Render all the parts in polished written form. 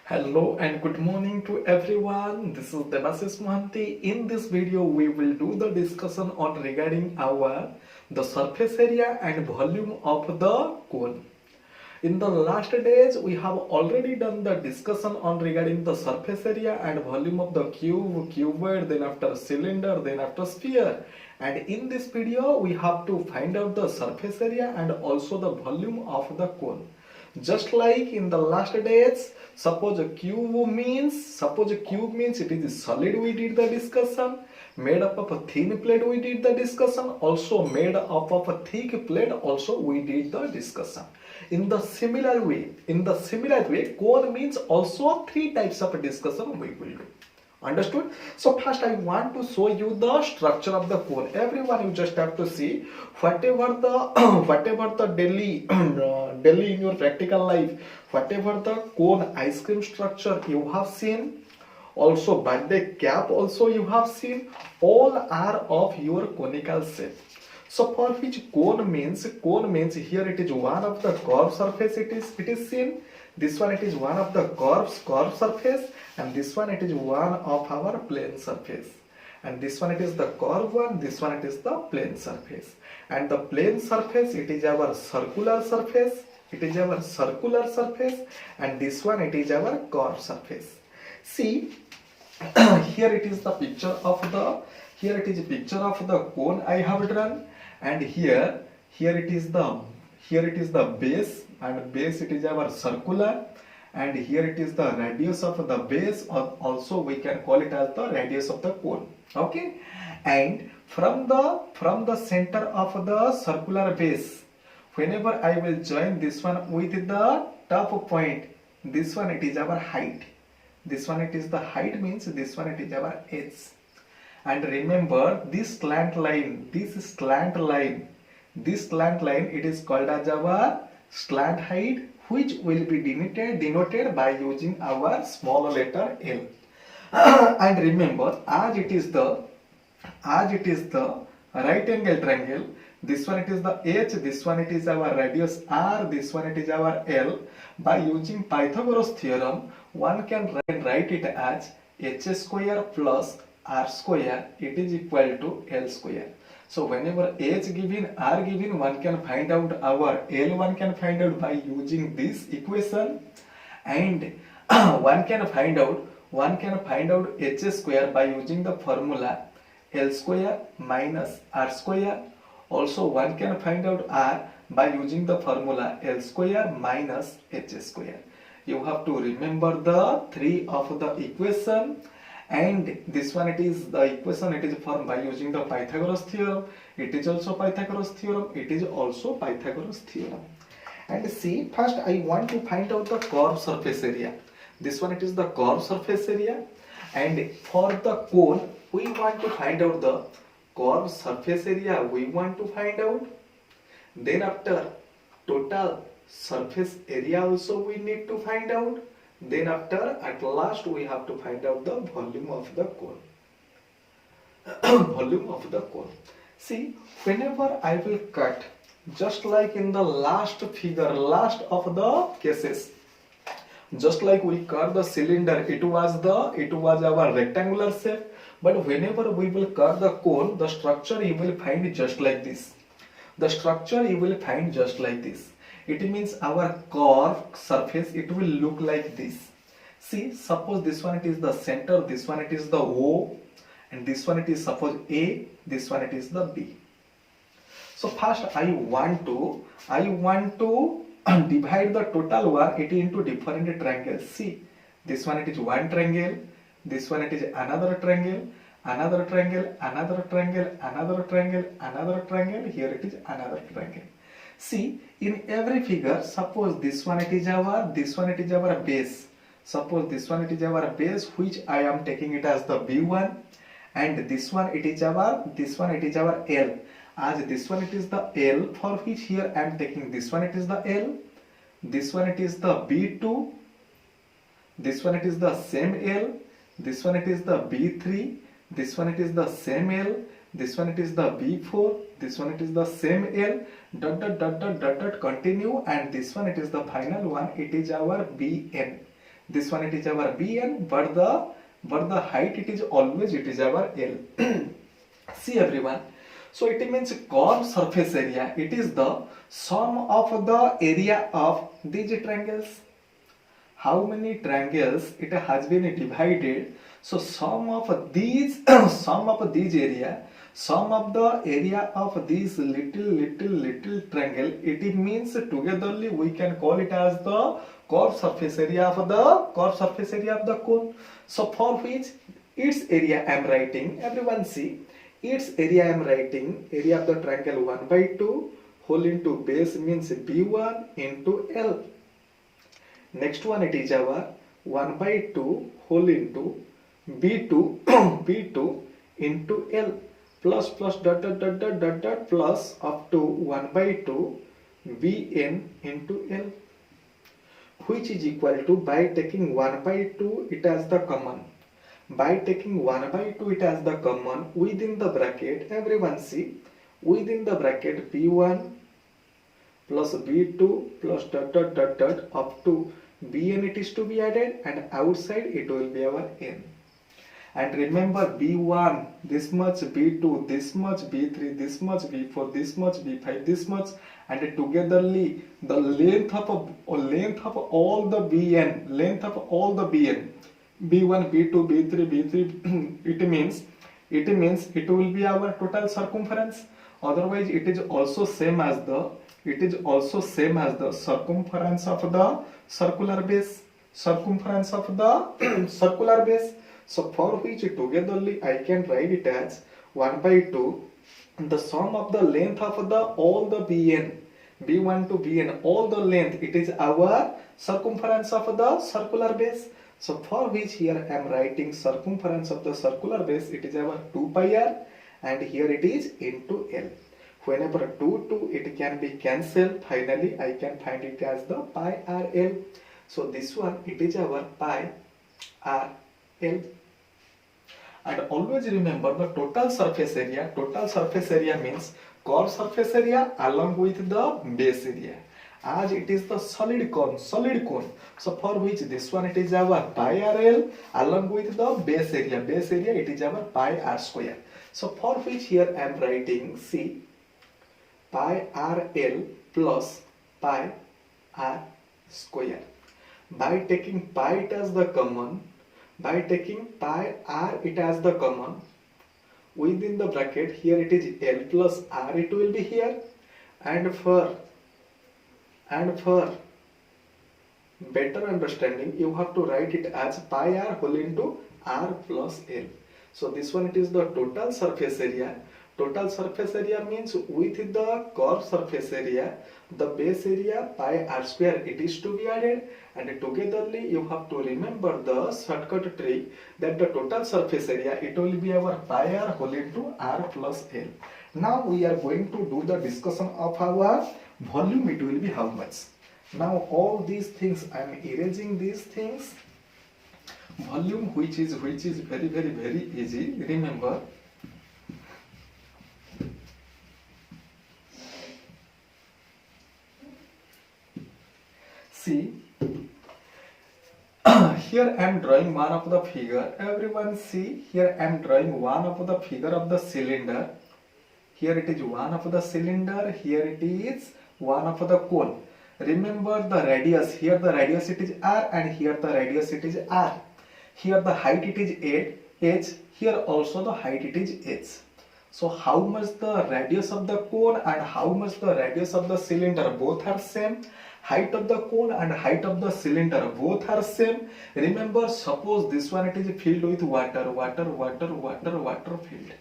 Hello and good morning to everyone. This is Devasis Mohanty. In this video, we will do the discussion on regarding the surface area and volume of the cone. In the last days, we have already done the discussion on regarding the surface area and volume of the cube, cuboid, then after cylinder, then after sphere. And in this video, we have to find out the surface area and also the volume of the cone. Just like in the last days, suppose a cube means it is solid, we did the discussion. Made up of a thin plate, we did the discussion. Also made up of a thick plate, also we did the discussion. In the similar way, cone means also three types of discussion we will do. Understood? So first I want to show you the structure of the cone. Everyone, you just have to see whatever the whatever the daily in your practical life, whatever the cone ice cream structure you have seen, also birthday cap also you have seen, all are of your conical shape. So for which cone means here it is one of the curved surface, it is seen. This one it is one of the curved surface, and this one it is one of our plane surface. And this one it is the curved one, this one it is the plane surface. And the plane surface it is our circular surface, and this one it is our curved surface. See, here it is the picture of the cone I have drawn, and here it is the base, and base it is our circular, and here it is the radius of the base, or also we can call it as the radius of the cone. Okay, and from the center of the circular base, whenever I will join this one with the top point, this one it is our height, this one it is the height, means this one it is our edge. And remember this slant line, it is called as our slant height, which will be denoted by using our small letter L. And remember, as it is the right angle triangle, this one it is the H, this one it is our radius R, this one it is our L. By using Pythagoras theorem, one can write it as H square plus R square, it is equal to L square. So whenever H given, R given, one can find out our L, one can find out by using this equation, and one can find out H square by using the formula L square minus R square. Also one can find out R by using the formula L square minus H square. You have to remember the three of the equation. And this one it is the equation, it is formed by using the Pythagoras theorem. It is also Pythagoras theorem. And see, first I want to find out the curved surface area. This one it is the curved surface area. And for the cone, we want to find out the curved surface area. Then after total surface area also we need to find out. Then after, at last, we have to find out the volume of the cone. See, whenever I will cut, just like in the last figure, last of the cases, just like we cut the cylinder, it was our rectangular shape. But whenever we will cut the cone, the structure you will find just like this. It means our curved surface, it will look like this. See, suppose this one it is the center, this one it is the O, and this one it is suppose A, this one it is the B. So first I want to divide the total one it into different triangles. See, this one it is one triangle, this one it is another triangle, another triangle, another triangle, another triangle, another triangle, here it is another triangle. See, in every figure, suppose this one it is our base. Suppose this one it is our base, which I am taking it as the B1, and this one it is our L. As this one it is the L, for which here I am taking this one it is the L, this one it is the B2, this one it is the same L, this one it is the B3, this one it is the same L, this one it is the B4, this one it is the same L, continue, and this one it is the final one, it is our Bn. this one it is our bn, but the height it is always it is our l. See everyone, so it means curved surface area, it is the sum of the area of these triangles. How many triangles it has been divided? So sum of these sum of these area, sum of the area of these little triangle, it means togetherly we can call it as the curved surface area of the cone. So for which its area I am writing, everyone see, its area I am writing, area of the triangle 1/2 whole into base means b1 into l. Next one it is our 1/2 whole into b2 b2 into l plus dot plus up to 1/2 bn into l, which is equal to, by taking 1/2 it as the common, by taking 1/2 it as the common, within the bracket, everyone see, within the bracket b1 plus b2 plus dot up to bn it is to be added, and outside it will be our n. And remember, b1 this much, b2 this much, b3 this much, b4 this much, b5 this much, and togetherly the length of all the bn, b1 b2 b3 it means it will be our total circumference. Otherwise it is also same as the circumference of the circular base, So for which togetherly I can write it as 1/2 the sum of the length of the all the bn, b1 to bn, all the length, it is our circumference of the circular base. So for which here I am writing circumference of the circular base, it is our 2 pi r, and here it is into l. Whenever 2 it can be cancelled, finally I can find it as the pi r l. So this one it is our pi r l. And always remember the total surface area. Total surface area means curved surface area along with the base area, as it is the solid cone. So for which this one it is our pi r l along with the base area it is our pi r square. So for which here I am writing, see, pi r l plus pi r square. By taking pi it as the common, by taking pi r it as the common, within the bracket here it is l plus r it will be here, and for better understanding you have to write it as pi r whole into r plus l. So this one it is the total surface area. Total surface area means with the curved surface area, the base area pi r square it is to be added, and togetherly you have to remember the shortcut trick that the total surface area it will be our pi r whole into r plus l. Now we are going to do the discussion of our volume. It will be how much. Now all these things I am erasing these things. Volume which is very easy. Remember, see, here I am drawing one of the figure. Everyone see, here I am drawing one of the figure of the cylinder. Here it is one of the cylinder, here it is one of the cone. Remember the radius, here the radius it is r, and here the radius it is r. Here the height it is h, here also the height it is h. So how much the radius of the cone and how much the radius of the cylinder, both are same. Height of the cone and height of the cylinder both are same. Remember, suppose this one it is filled with water filled,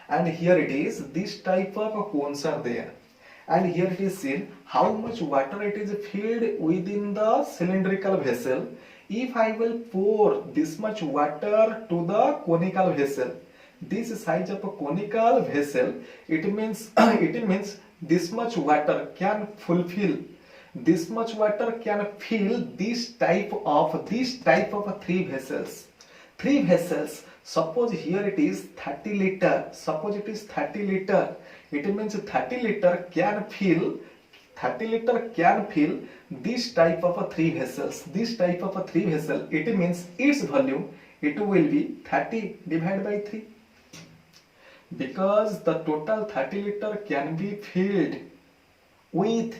and here it is this type of cones are there, and here it is seen how much water it is filled within the cylindrical vessel. If I will pour this much water to the conical vessel, this size of a conical vessel, it means this much water can fulfill, this much water can fill this type of three vessels. Suppose here it is 30 liter. Suppose it is 30 liter. It means 30 liter can fill 30 liter can fill this type of a three vessels. This type of a three vessel, it means its volume, it will be 30 divided by 3. Because the total 30 liter can be filled with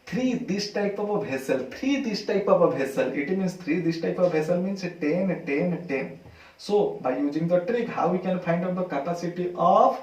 3 this type of a vessel. 3 this type of a vessel, it means 3 this type of vessel means 10, 10, 10. So by using the trick, how we can find out the capacity of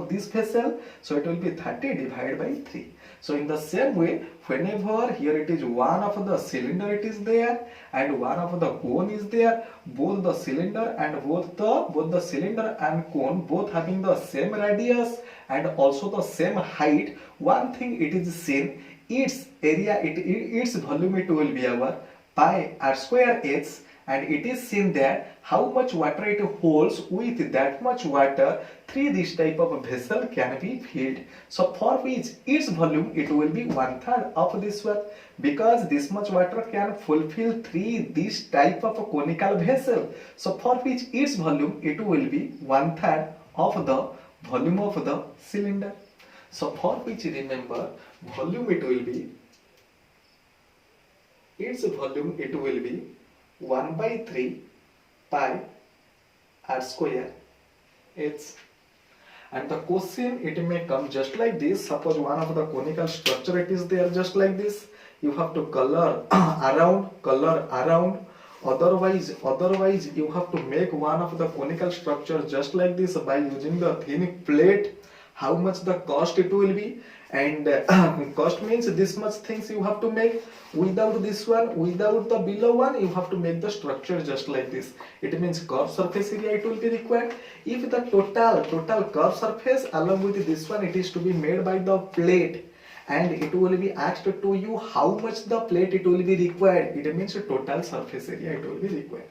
this vessel? So it will be 30 divided by 3. So in the same way, whenever here it is one of the cylinder it is there and one of the cone is there, both the cylinder and both the cylinder and cone both having the same radius and also the same height. One thing it is seen, its area, its volume it will be our pi r square h, and it is seen that how much water it holds, with that much water 3 this type of vessel can be filled. So for which its volume it will be 1/3 of this one, because this much water can fulfill 3 this type of a conical vessel. So for which its volume it will be 1/3 of the volume of the cylinder. So for which remember volume it will be, its volume it will be 1/3 pi r square h. And the question it may come just like this. Suppose one of the conical structure it is there just like this. You have to color around. Otherwise you have to make one of the conical structure just like this by using the thin plate. How much the cost it will be, and cost means this much things you have to make. Without this one, without the below one, you have to make the structure just like this. It means curved surface area it will be required. If the total curved surface along with this one it is to be made by the plate, and it will be asked to you how much the plate it will be required, it means total surface area it will be required.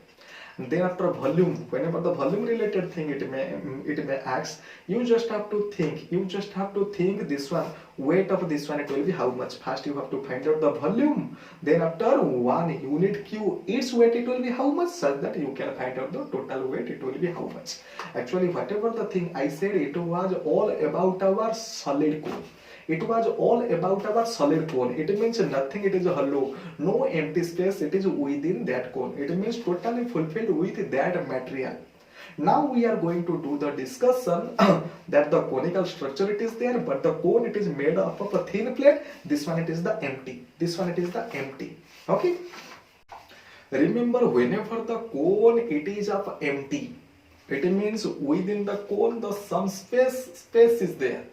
And then after volume, whenever the volume related thing it may ask, you just have to think this one, weight of this one it will be how much. First you have to find out the volume, then after 1 unit Q, its weight it will be how much, such that you can find out the total weight it will be how much. Actually whatever the thing I said, it was all about our solid cone. It was all about our solid cone. It means nothing, it is hollow, no empty space, it is within that cone. It means totally fulfilled with that material. Now we are going to do the discussion that the conical structure it is there, but the cone it is made up of a thin plate. This one it is the empty. This one it is the empty. Okay. Remember, whenever the cone it is of empty, it means within the cone the some space is there.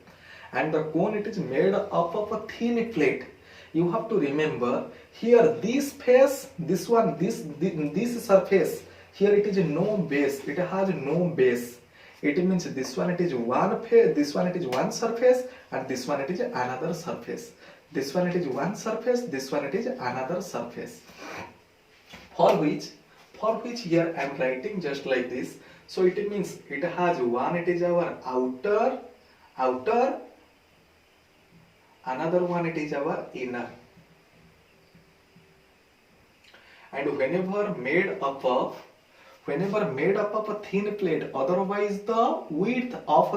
And the cone it is made up of a thin plate. You have to remember here this face, this one, this surface, here it is no base, it has no base. It means this one it is one face, this one it is one surface, and this one it is another surface. This one it is one surface, this one it is another surface. For which here I am writing just like this. So it means it has one, it is our outer, another one it is our inner. And whenever made up of a thin plate, otherwise the width of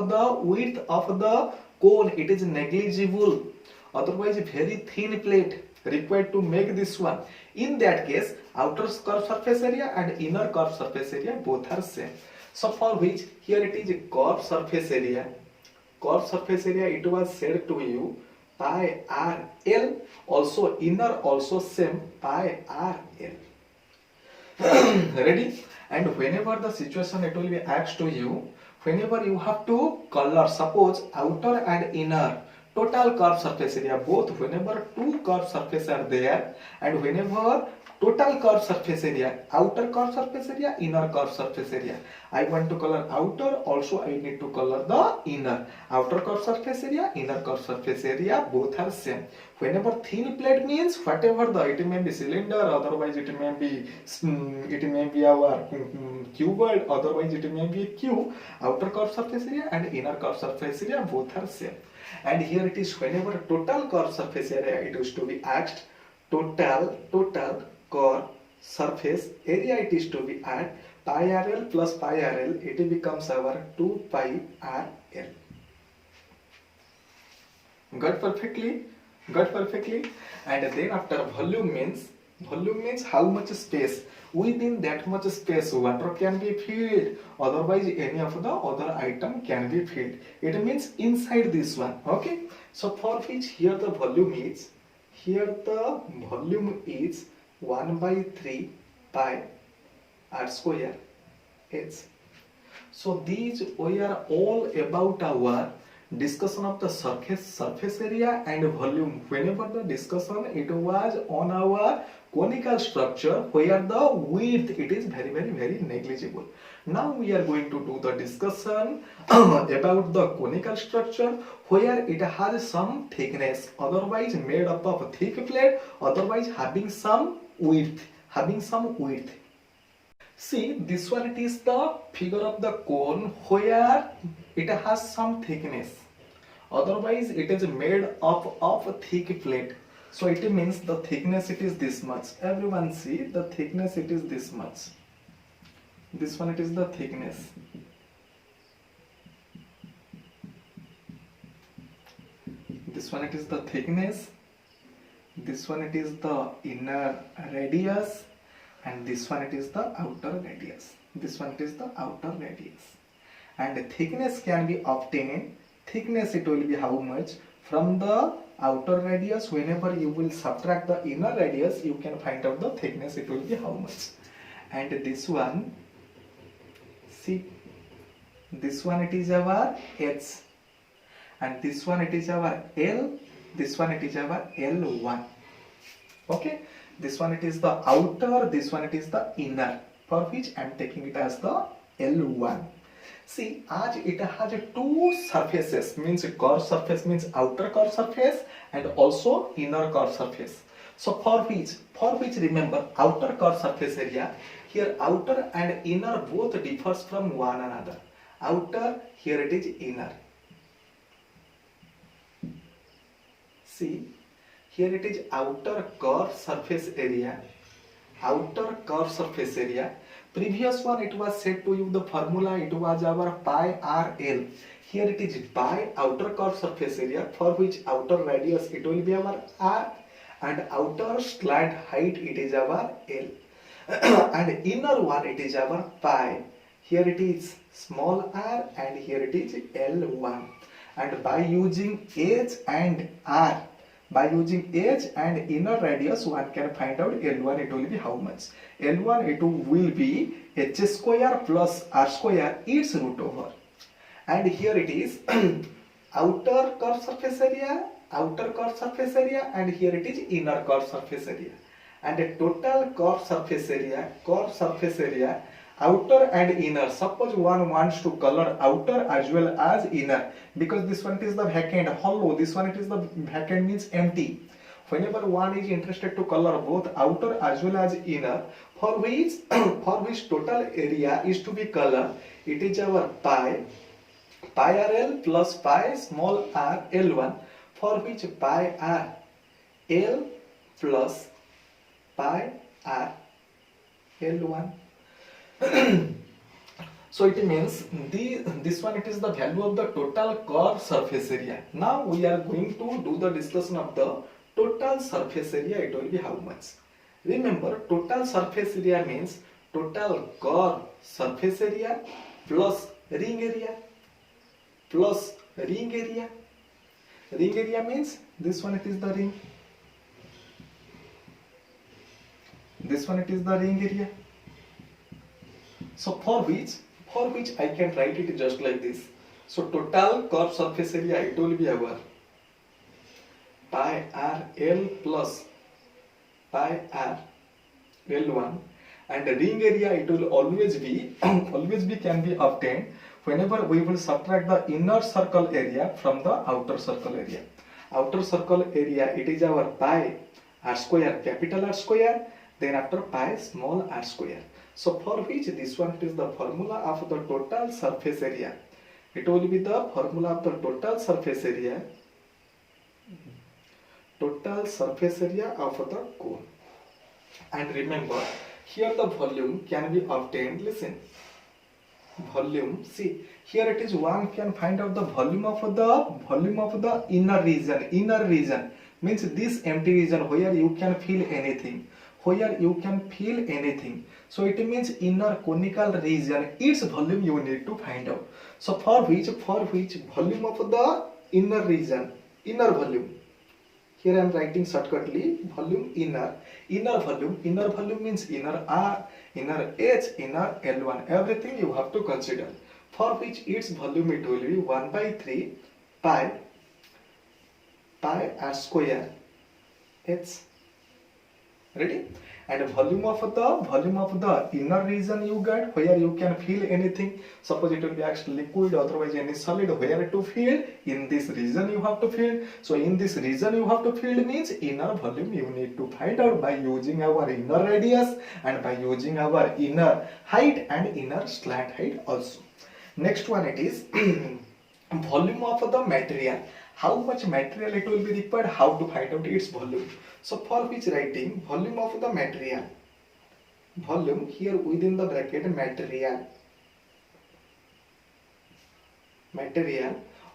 the cone it is negligible. Otherwise very thin plate required to make this one. In that case, outer curved surface area and inner curved surface area both are same. So for which here it is a curved surface area. Curved surface area it was said to you pi r l, also inner also same pi r l. Ready? And whenever the situation it will be asked to you, whenever you have to color, suppose outer and inner total curved surface area, both whenever two curved surface are there, and whenever total curved surface area, outer curved surface area, inner curved surface area, I want to color outer, also I need to color the inner. Outer curved surface area, inner curved surface area, both are same. Whenever thin plate means whatever the, it may be cylinder, otherwise it may be our cuboid, otherwise it may be a cube. Outer curved surface area and inner curved surface area both are same. And here it is whenever total curved surface area it is to be asked, total curved surface area it is to be at pi rl plus pi rl, it becomes our 2 pi rl. got perfectly? Got perfectly? And then after volume means how much space. Within that much space water can be filled, otherwise any of the other item can be filled. It means inside this one. Okay, so for which here the volume is 1 by 3 pi r square h. So these were all about our discussion of the surface area and volume. Whenever the discussion, it was on our conical structure where the width it is very negligible. Now we are going to do the discussion about the conical structure where it has some thickness, otherwise made up of thick plate, otherwise having some width. See, this one, it is the figure of the cone where it has some thickness. Otherwise, it is made up of a thick plate. So it means the thickness it is this much. Everyone see, the thickness it is this much. This one, it is the thickness. This one, it is the thickness. This one, it is the inner radius. And this one, it is the outer radius. This one, it is the outer radius. And the thickness can be obtained. Thickness, it will be how much? From the outer radius, whenever you will subtract the inner radius, you can find out the thickness, it will be how much. And this one, see, this one, it is our H. And this one, it is our L. This one, it is our L1. Okay. This one, it is the outer, this one, it is the inner, for which I am taking it as the L1. See, as it has two surfaces, means curved surface means outer curved surface and also inner curved surface. So for which remember outer curved surface area, here outer and inner both differs from one another. Outer, here it is inner. See, here it is outer curved surface area. Previous one, it was said to you the formula, it was our pi RL. Here it is pi outer curved surface area, for which outer radius it will be our R and outer slant height it is our L. And inner one, it is our pi. Here it is small r and here it is L1. And by using H and R, by using H and inner radius, one can find out L1, it will be how much? L1, it will be H square plus R square, its root over. And here it is outer curved surface area, and here it is inner curved surface area. And the total curved surface area, outer and inner. Suppose one wants to color outer as well as inner, because this one is the vacant, hollow, this one it is the vacant means empty. Whenever one is interested to color both outer as well as inner, for which total area is to be colored, it is our pi RL plus pi small r L1, for which pi r L plus pi r L1. So it means this one, it is the value of the total curved surface area. Now we are going to do the discussion of the total surface area. It will be how much? Remember, total surface area means total curved surface area plus ring area. Ring area means this one, it is the ring. This one, it is the ring area. So for which I can write it just like this. So total curved surface area, it will be our pi r L plus pi r L1, and the ring area, it will always be can be obtained whenever we will subtract the inner circle area from the outer circle area. Outer circle area, it is our pi r square, capital R square, then after pi small r square. So for which this one, it is the formula of the total surface area. It will be the formula of the total surface area of the cone. And remember, here the volume can be obtained, listen, volume. See here it is, one can find out the volume of the inner region. Inner region means this empty region where you can feel anything, where you can feel anything. So it means inner conical region, its volume you need to find out. So for which volume of the inner region, inner volume, here I am writing shortcutly volume inner volume means inner R, inner H, inner L1, everything you have to consider, for which its volume it will be 1 by 3 pi r square H. Ready? And volume of the inner region you get, where you can feel anything. Suppose it will be actually liquid, otherwise any solid, where to feel? In this region you have to feel. So in this region you have to feel means inner volume you need to find out by using our inner radius and by using our inner height and inner slant height also. Next one it is volume of the material. How much material it will be required, how to find out its volume. So for which writing volume of the material, volume here within the bracket material.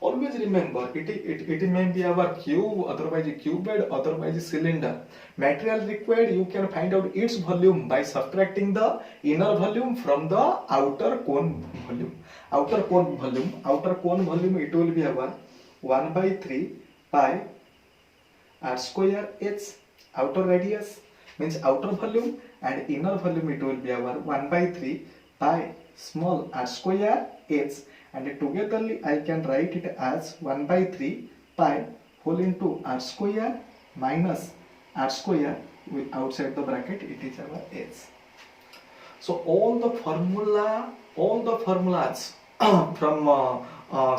Always remember it may be our cube, otherwise cuboid, otherwise cylinder. Material required, you can find out its volume by subtracting the inner volume from the outer cone volume. Outer cone volume it will be our 1 by 3 pi r square H. Outer radius means outer volume, and inner volume it will be our 1 by 3 pi small r square H, and togetherly I can write it as 1 by 3 pi whole into r square minus r square, with outside the bracket it is our H. So all the formulas from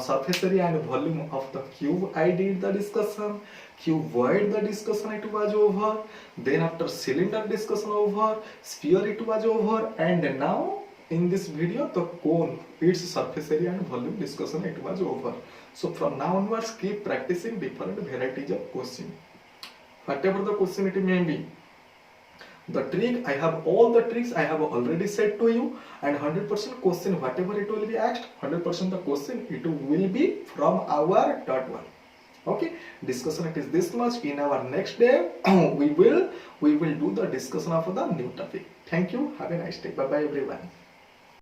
surface area and volume of the cube I did the discussion, cuboid the discussion it was over, then after cylinder discussion over, sphere it was over, and now in this video the cone, its surface area and volume discussion it was over. So from now onwards keep practicing different varieties of question, whatever the question it may be. The trick, I have all the tricks I have already said to you, and 100% question whatever it will be asked, 100% the question it will be from our third one. Okay, discussion it is this much. In our next day we will do the discussion of the new topic. Thank you, have a nice day, bye bye everyone.